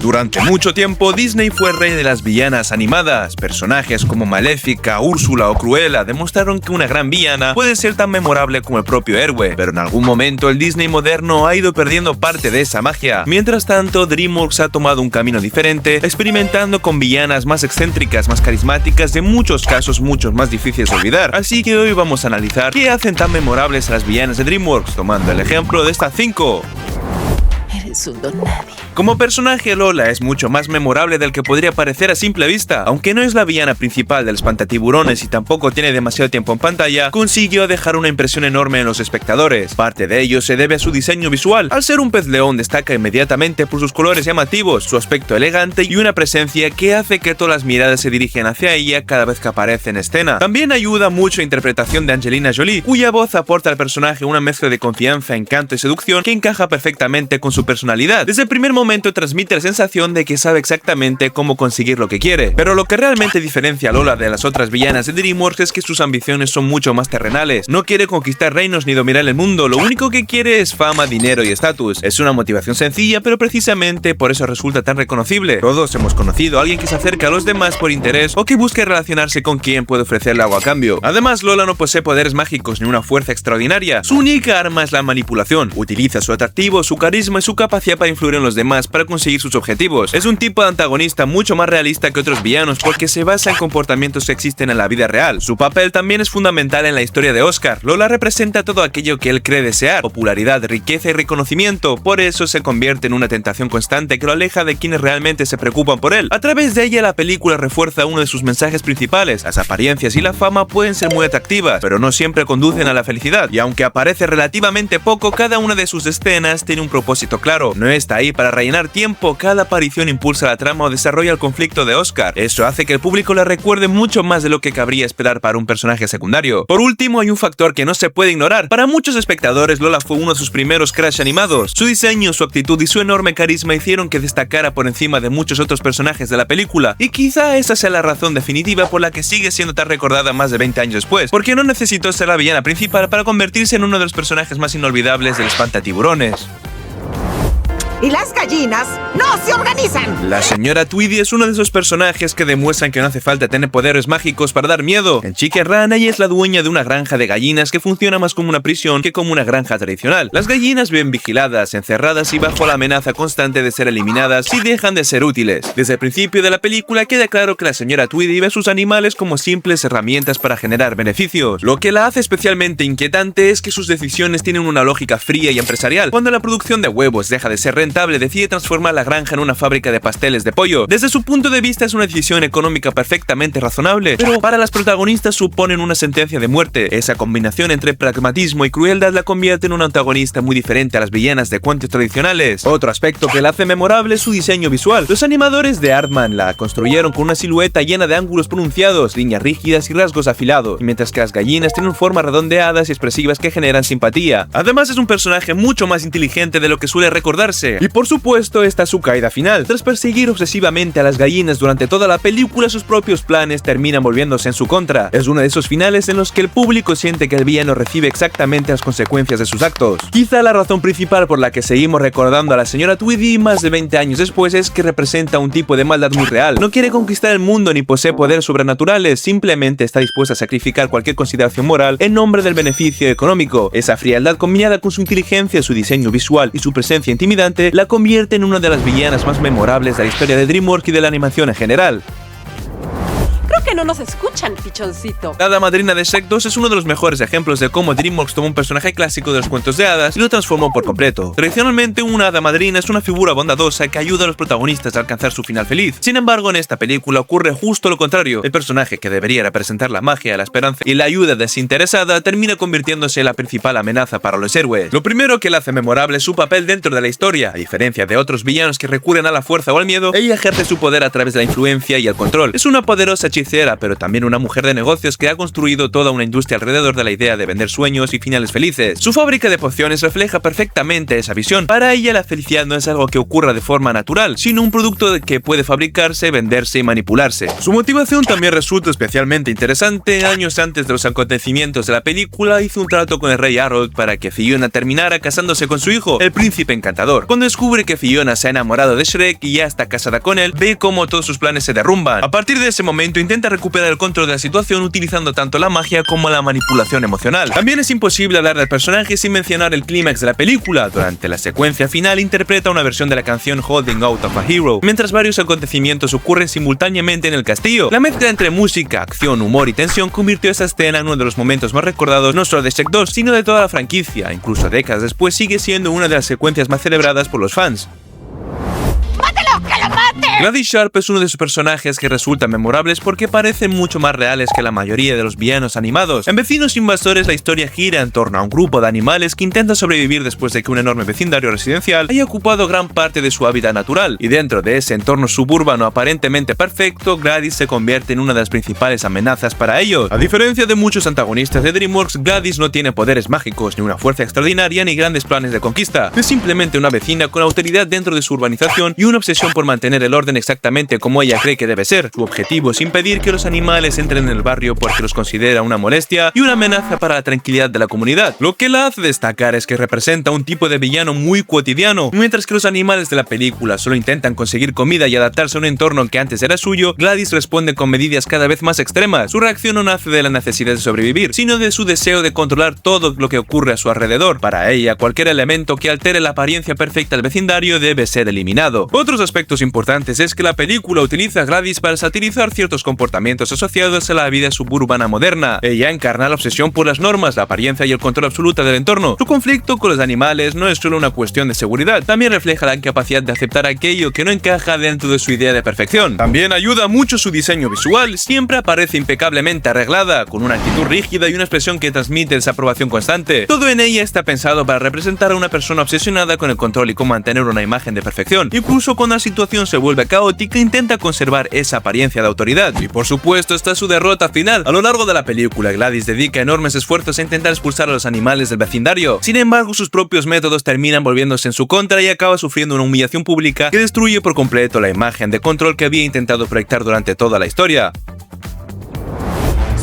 Durante mucho tiempo, Disney fue el rey de las villanas animadas. Personajes como Maléfica, Úrsula o Cruella demostraron que una gran villana puede ser tan memorable como el propio héroe, pero en algún momento el Disney moderno ha ido perdiendo parte de esa magia. Mientras tanto, DreamWorks ha tomado un camino diferente, experimentando con villanas más excéntricas, más carismáticas y en muchos casos mucho más difíciles de olvidar. Así que hoy vamos a analizar qué hacen tan memorables a las villanas de DreamWorks, tomando el ejemplo de estas 5. Eres un don nadie. Como personaje, Lola es mucho más memorable del que podría parecer a simple vista. Aunque no es la villana principal del espantatiburones y tampoco tiene demasiado tiempo en pantalla, consiguió dejar una impresión enorme en los espectadores. Parte de ello se debe a su diseño visual. Al ser un pez león, destaca inmediatamente por sus colores llamativos, su aspecto elegante y una presencia que hace que todas las miradas se dirigen hacia ella cada vez que aparece en escena. También ayuda mucho la interpretación de Angelina Jolie, cuya voz aporta al personaje una mezcla de confianza, encanto y seducción que encaja perfectamente con su personalidad. Desde el primer momento transmite la sensación de que sabe exactamente cómo conseguir lo que quiere. Pero lo que realmente diferencia a Lola de las otras villanas de DreamWorks es que sus ambiciones son mucho más terrenales. No quiere conquistar reinos ni dominar el mundo, lo único que quiere es fama, dinero y estatus. Es una motivación sencilla, pero precisamente por eso resulta tan reconocible. Todos hemos conocido a alguien que se acerca a los demás por interés o que busca relacionarse con quien puede ofrecerle algo a cambio. Además, Lola no posee poderes mágicos ni una fuerza extraordinaria. Su única arma es la manipulación. Utiliza su atractivo, su carisma y su capacidad para influir en los demás para conseguir sus objetivos. Es un tipo de antagonista mucho más realista que otros villanos porque se basa en comportamientos que existen en la vida real. Su papel también es fundamental en la historia de Oscar. Lola representa todo aquello que él cree desear: popularidad, riqueza y reconocimiento. Por eso se convierte en una tentación constante que lo aleja de quienes realmente se preocupan por él. A través de ella, la película refuerza uno de sus mensajes principales: las apariencias y la fama pueden ser muy atractivas, pero no siempre conducen a la felicidad. Y aunque aparece relativamente poco, cada una de sus escenas tiene un propósito claro. No está ahí para rellenar tiempo, cada aparición impulsa la trama o desarrolla el conflicto de Oscar. Eso hace que el público la recuerde mucho más de lo que cabría esperar para un personaje secundario. Por último, hay un factor que no se puede ignorar. Para muchos espectadores, Lola fue uno de sus primeros crush animados. Su diseño, su actitud y su enorme carisma hicieron que destacara por encima de muchos otros personajes de la película. Y quizá esa sea la razón definitiva por la que sigue siendo tan recordada más de 20 años después, porque no necesitó ser la villana principal para convertirse en uno de los personajes más inolvidables del espantatiburones. ¿Y las gallinas no se organizan? La señora Tweedy es uno de esos personajes que demuestran que no hace falta tener poderes mágicos para dar miedo. En Chicken Run, ella es la dueña de una granja de gallinas que funciona más como una prisión que como una granja tradicional. Las gallinas viven vigiladas, encerradas y bajo la amenaza constante de ser eliminadas si dejan de ser útiles. Desde el principio de la película queda claro que la señora Tweedy ve a sus animales como simples herramientas para generar beneficios. Lo que la hace especialmente inquietante es que sus decisiones tienen una lógica fría y empresarial. Cuando la producción de huevos deja de ser rentable, decide transformar la granja en una fábrica de pasteles de pollo. Desde su punto de vista es una decisión económica perfectamente razonable, pero para las protagonistas suponen una sentencia de muerte. Esa combinación entre pragmatismo y crueldad la convierte en una antagonista muy diferente a las villanas de cuentos tradicionales. Otro aspecto que la hace memorable es su diseño visual. Los animadores de Aardman la construyeron con una silueta llena de ángulos pronunciados, líneas rígidas y rasgos afilados, mientras que las gallinas tienen formas redondeadas y expresivas que generan simpatía. Además, es un personaje mucho más inteligente de lo que suele recordarse. Y por supuesto, esta es su caída final. Tras perseguir obsesivamente a las gallinas durante toda la película, sus propios planes terminan volviéndose en su contra. Es uno de esos finales en los que el público siente que el villano recibe exactamente las consecuencias de sus actos. Quizá la razón principal por la que seguimos recordando a la señora Tweedy más de 20 años después es que representa un tipo de maldad muy real. No quiere conquistar el mundo ni posee poderes sobrenaturales, simplemente está dispuesta a sacrificar cualquier consideración moral en nombre del beneficio económico. Esa frialdad, combinada con su inteligencia, su diseño visual y su presencia intimidante, la convierte en una de las villanas más memorables de la historia de DreamWorks y de la animación en general. Creo que no nos escuchan, pichoncito. La hada madrina de Shrek 2 es uno de los mejores ejemplos de cómo DreamWorks tomó un personaje clásico de los cuentos de hadas y lo transformó por completo. Tradicionalmente, una hada madrina es una figura bondadosa que ayuda a los protagonistas a alcanzar su final feliz. Sin embargo, en esta película ocurre justo lo contrario. El personaje que debería representar la magia, la esperanza y la ayuda desinteresada termina convirtiéndose en la principal amenaza para los héroes. Lo primero que la hace memorable es su papel dentro de la historia. A diferencia de otros villanos que recurren a la fuerza o al miedo, ella ejerce su poder a través de la influencia y el control. Es una poderosa hechicera hechicera, pero también una mujer de negocios que ha construido toda una industria alrededor de la idea de vender sueños y finales felices. Su fábrica de pociones refleja perfectamente esa visión. Para ella la felicidad no es algo que ocurra de forma natural, sino un producto que puede fabricarse, venderse y manipularse. Su motivación también resulta especialmente interesante. Años antes de los acontecimientos de la película hizo un trato con el rey Harold para que Fiona terminara casándose con su hijo, el príncipe encantador. Cuando descubre que Fiona se ha enamorado de Shrek y ya está casada con él, ve cómo todos sus planes se derrumban. A partir de ese momento intenta recuperar el control de la situación utilizando tanto la magia como la manipulación emocional. También es imposible hablar del personaje sin mencionar el clímax de la película. Durante la secuencia final interpreta una versión de la canción Holding Out of a Hero, mientras varios acontecimientos ocurren simultáneamente en el castillo. La mezcla entre música, acción, humor y tensión convirtió esa escena en uno de los momentos más recordados no solo de Shrek 2, sino de toda la franquicia. Incluso décadas después sigue siendo una de las secuencias más celebradas por los fans. Gladys Sharp es uno de sus personajes que resultan memorables porque parecen mucho más reales que la mayoría de los villanos animados. En Vecinos Invasores la historia gira en torno a un grupo de animales que intenta sobrevivir después de que un enorme vecindario residencial haya ocupado gran parte de su hábitat natural, y dentro de ese entorno suburbano aparentemente perfecto, Gladys se convierte en una de las principales amenazas para ellos. A diferencia de muchos antagonistas de DreamWorks, Gladys no tiene poderes mágicos, ni una fuerza extraordinaria, ni grandes planes de conquista. Es simplemente una vecina con autoridad dentro de su urbanización y una obsesión por mantener el orden exactamente como ella cree que debe ser. Su objetivo es impedir que los animales entren en el barrio porque los considera una molestia y una amenaza para la tranquilidad de la comunidad. Lo que la hace destacar es que representa un tipo de villano muy cotidiano. Mientras que los animales de la película solo intentan conseguir comida y adaptarse a un entorno que antes era suyo, Gladys responde con medidas cada vez más extremas. Su reacción no nace de la necesidad de sobrevivir, sino de su deseo de controlar todo lo que ocurre a su alrededor. Para ella, cualquier elemento que altere la apariencia perfecta del vecindario debe ser eliminado. Otros aspectos importantes es que la película utiliza a Gladys para satirizar ciertos comportamientos asociados a la vida suburbana moderna. Ella encarna la obsesión por las normas, la apariencia y el control absoluto del entorno. Su conflicto con los animales no es solo una cuestión de seguridad, también refleja la incapacidad de aceptar aquello que no encaja dentro de su idea de perfección. También ayuda mucho su diseño visual, siempre aparece impecablemente arreglada, con una actitud rígida y una expresión que transmite desaprobación constante. Todo en ella está pensado para representar a una persona obsesionada con el control y con mantener una imagen de perfección. Incluso cuando la situación se vuelve caótica, intenta conservar esa apariencia de autoridad. Y por supuesto está su derrota final. A lo largo de la película, Gladys dedica enormes esfuerzos a intentar expulsar a los animales del vecindario. Sin embargo, sus propios métodos terminan volviéndose en su contra y acaba sufriendo una humillación pública que destruye por completo la imagen de control que había intentado proyectar durante toda la historia.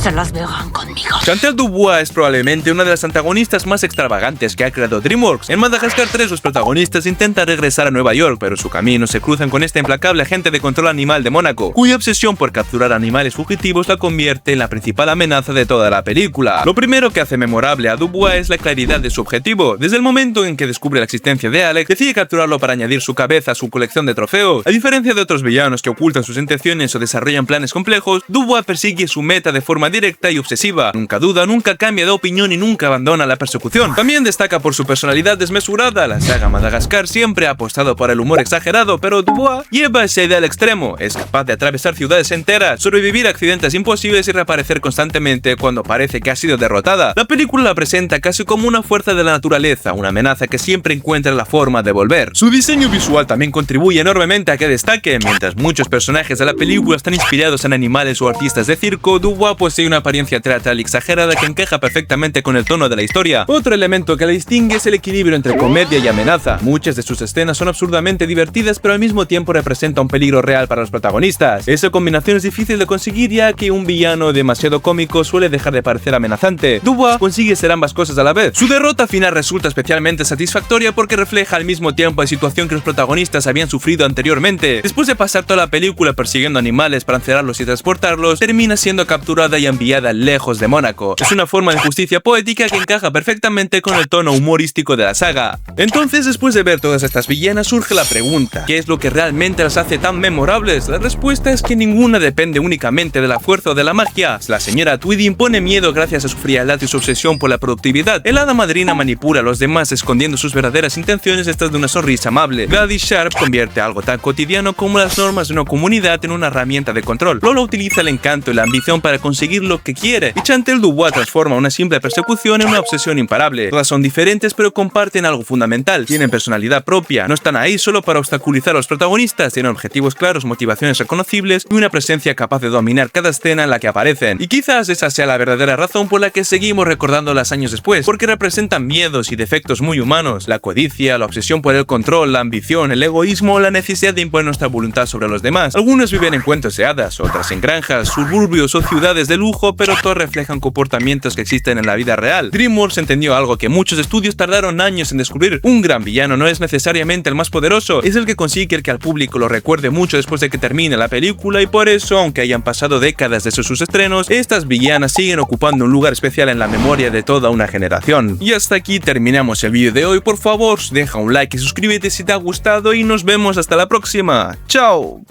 Se las verán conmigo. Chantal Dubois es probablemente una de las antagonistas más extravagantes que ha creado DreamWorks. En Madagascar 3 los protagonistas intentan regresar a Nueva York, pero su camino se cruzan con esta implacable agente de control animal de Mónaco, cuya obsesión por capturar animales fugitivos la convierte en la principal amenaza de toda la película. Lo primero que hace memorable a Dubois es la claridad de su objetivo. Desde el momento en que descubre la existencia de Alex, decide capturarlo para añadir su cabeza a su colección de trofeos. A diferencia de otros villanos que ocultan sus intenciones o desarrollan planes complejos, Dubois persigue su meta de forma directa y obsesiva. Nunca duda, nunca cambia de opinión y nunca abandona la persecución. También destaca por su personalidad desmesurada. La saga Madagascar siempre ha apostado por el humor exagerado, pero Dubois lleva esa idea al extremo. Es capaz de atravesar ciudades enteras, sobrevivir a accidentes imposibles y reaparecer constantemente cuando parece que ha sido derrotada. La película la presenta casi como una fuerza de la naturaleza, una amenaza que siempre encuentra la forma de volver. Su diseño visual también contribuye enormemente a que destaque. Mientras muchos personajes de la película están inspirados en animales o artistas de circo, Dubois posee una apariencia teatral exagerada que encaja perfectamente con el tono de la historia. Otro elemento que la distingue es el equilibrio entre comedia y amenaza. Muchas de sus escenas son absurdamente divertidas, pero al mismo tiempo representa un peligro real para los protagonistas. Esa combinación es difícil de conseguir, ya que un villano demasiado cómico suele dejar de parecer amenazante. Dubois consigue ser ambas cosas a la vez. Su derrota final resulta especialmente satisfactoria porque refleja al mismo tiempo la situación que los protagonistas habían sufrido anteriormente. Después de pasar toda la película persiguiendo animales para encerrarlos y transportarlos, termina siendo capturada y enviada lejos de Mónaco. Es una forma de justicia poética que encaja perfectamente con el tono humorístico de la saga. Entonces, después de ver todas estas villanas, surge la pregunta: ¿qué es lo que realmente las hace tan memorables? La respuesta es que ninguna depende únicamente de la fuerza o de la magia. La señora Tweedy impone miedo gracias a su frialdad y su obsesión por la productividad. El hada madrina manipula a los demás escondiendo sus verdaderas intenciones detrás de una sonrisa amable. Gladys Sharp convierte algo tan cotidiano como las normas de una comunidad en una herramienta de control. Lola utiliza el encanto y la ambición para conseguir conseguir lo que quiere, y Chantel Dubois transforma una simple persecución en una obsesión imparable. Todas son diferentes pero comparten algo fundamental, tienen personalidad propia, no están ahí solo para obstaculizar a los protagonistas, tienen objetivos claros, motivaciones reconocibles y una presencia capaz de dominar cada escena en la que aparecen. Y quizás esa sea la verdadera razón por la que seguimos recordándolas años después, porque representan miedos y defectos muy humanos: la codicia, la obsesión por el control, la ambición, el egoísmo, la necesidad de imponer nuestra voluntad sobre los demás. Algunos viven en cuentos de hadas, otras en granjas, suburbios o ciudades de lujo, pero todos reflejan comportamientos que existen en la vida real. DreamWorks entendió algo que muchos estudios tardaron años en descubrir: un gran villano no es necesariamente el más poderoso, es el que consigue que al público lo recuerde mucho después de que termine la película, y por eso, aunque hayan pasado décadas desde sus estrenos, estas villanas siguen ocupando un lugar especial en la memoria de toda una generación. Y hasta aquí terminamos el vídeo de hoy. Por favor, deja un like y suscríbete si te ha gustado y nos vemos hasta la próxima. ¡Chao!